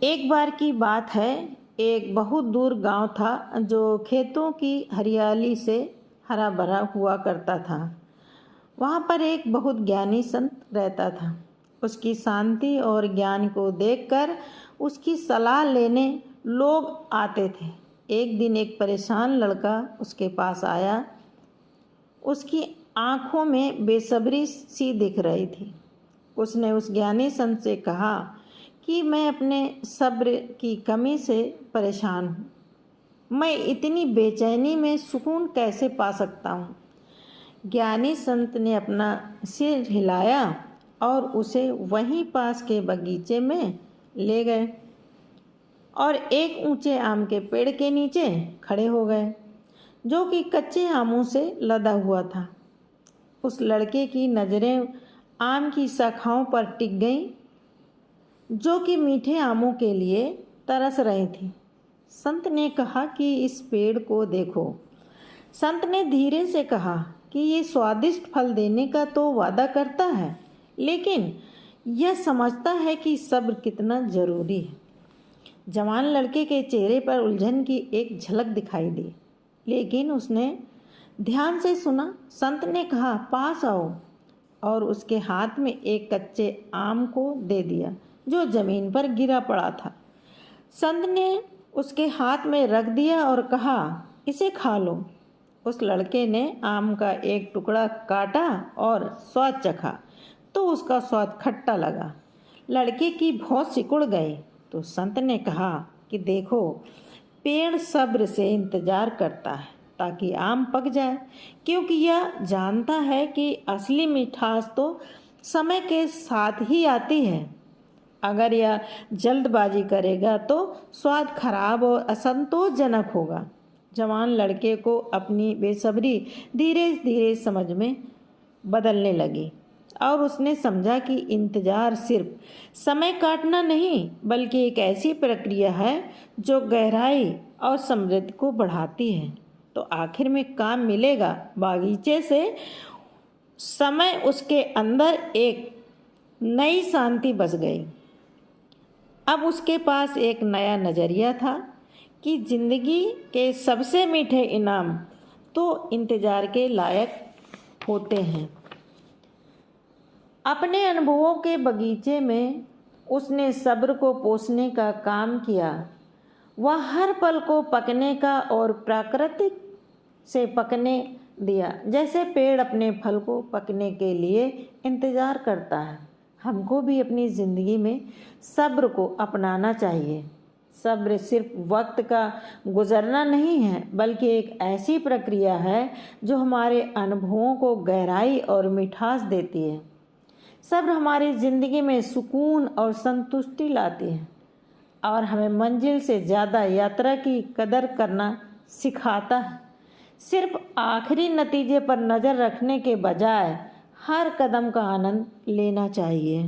एक बार की बात है, एक बहुत दूर गांव था जो खेतों की हरियाली से हरा भरा हुआ करता था। वहाँ पर एक बहुत ज्ञानी संत रहता था। उसकी शांति और ज्ञान को देखकर उसकी सलाह लेने लोग आते थे। एक दिन एक परेशान लड़का उसके पास आया। उसकी आंखों में बेसब्री सी दिख रही थी। उसने उस ज्ञानी संत से कहा कि मैं अपने सब्र की कमी से परेशान हूँ। मैं इतनी बेचैनी में सुकून कैसे पा सकता हूँ। ज्ञानी संत ने अपना सिर हिलाया और उसे वहीं पास के बगीचे में ले गए और एक ऊंचे आम के पेड़ के नीचे खड़े हो गए, जो कि कच्चे आमों से लदा हुआ था। उस लड़के की नज़रें आम की शाखाओं पर टिक गईं, जो कि मीठे आमों के लिए तरस रही थी। संत ने कहा कि इस पेड़ को देखो। संत ने धीरे से कहा कि ये स्वादिष्ट फल देने का तो वादा करता है, लेकिन यह समझता है कि सब्र कितना जरूरी है। जवान लड़के के चेहरे पर उलझन की एक झलक दिखाई दी, लेकिन उसने ध्यान से सुना। संत ने कहा, पास आओ, और उसके हाथ में एक कच्चे आम को दे दिया जो जमीन पर गिरा पड़ा था। संत ने उसके हाथ में रख दिया और कहा, इसे खा लो। उस लड़के ने आम का एक टुकड़ा काटा और स्वाद चखा तो उसका स्वाद खट्टा लगा। लड़के की भौं सिकुड़ गई। तो संत ने कहा कि देखो, पेड़ सब्र से इंतजार करता है ताकि आम पक जाए, क्योंकि यह जानता है कि असली मिठास तो समय के साथ ही आती है। अगर यह जल्दबाजी करेगा तो स्वाद खराब और असंतोषजनक होगा। जवान लड़के को अपनी बेसब्री धीरे धीरे समझ में बदलने लगी और उसने समझा कि इंतज़ार सिर्फ समय काटना नहीं, बल्कि एक ऐसी प्रक्रिया है जो गहराई और समृद्धि को बढ़ाती है। तो आखिर में काम मिलेगा। बागीचे से समय उसके अंदर एक नई शांति बस गई। अब उसके पास एक नया नज़रिया था कि ज़िंदगी के सबसे मीठे इनाम तो इंतज़ार के लायक होते हैं। अपने अनुभवों के बगीचे में उसने सब्र को पोसने का काम किया। वह हर पल को पकने का और प्राकृतिक से पकने दिया, जैसे पेड़ अपने फल को पकने के लिए इंतज़ार करता है। हमको भी अपनी ज़िंदगी में सब्र को अपनाना चाहिए। सब्र सिर्फ वक्त का गुजरना नहीं है, बल्कि एक ऐसी प्रक्रिया है जो हमारे अनुभवों को गहराई और मिठास देती है। सब्र हमारी ज़िंदगी में सुकून और संतुष्टि लाती है और हमें मंजिल से ज़्यादा यात्रा की कदर करना सिखाता है। सिर्फ आखिरी नतीजे पर नज़र रखने के बजाय हर कदम का आनंद लेना चाहिए।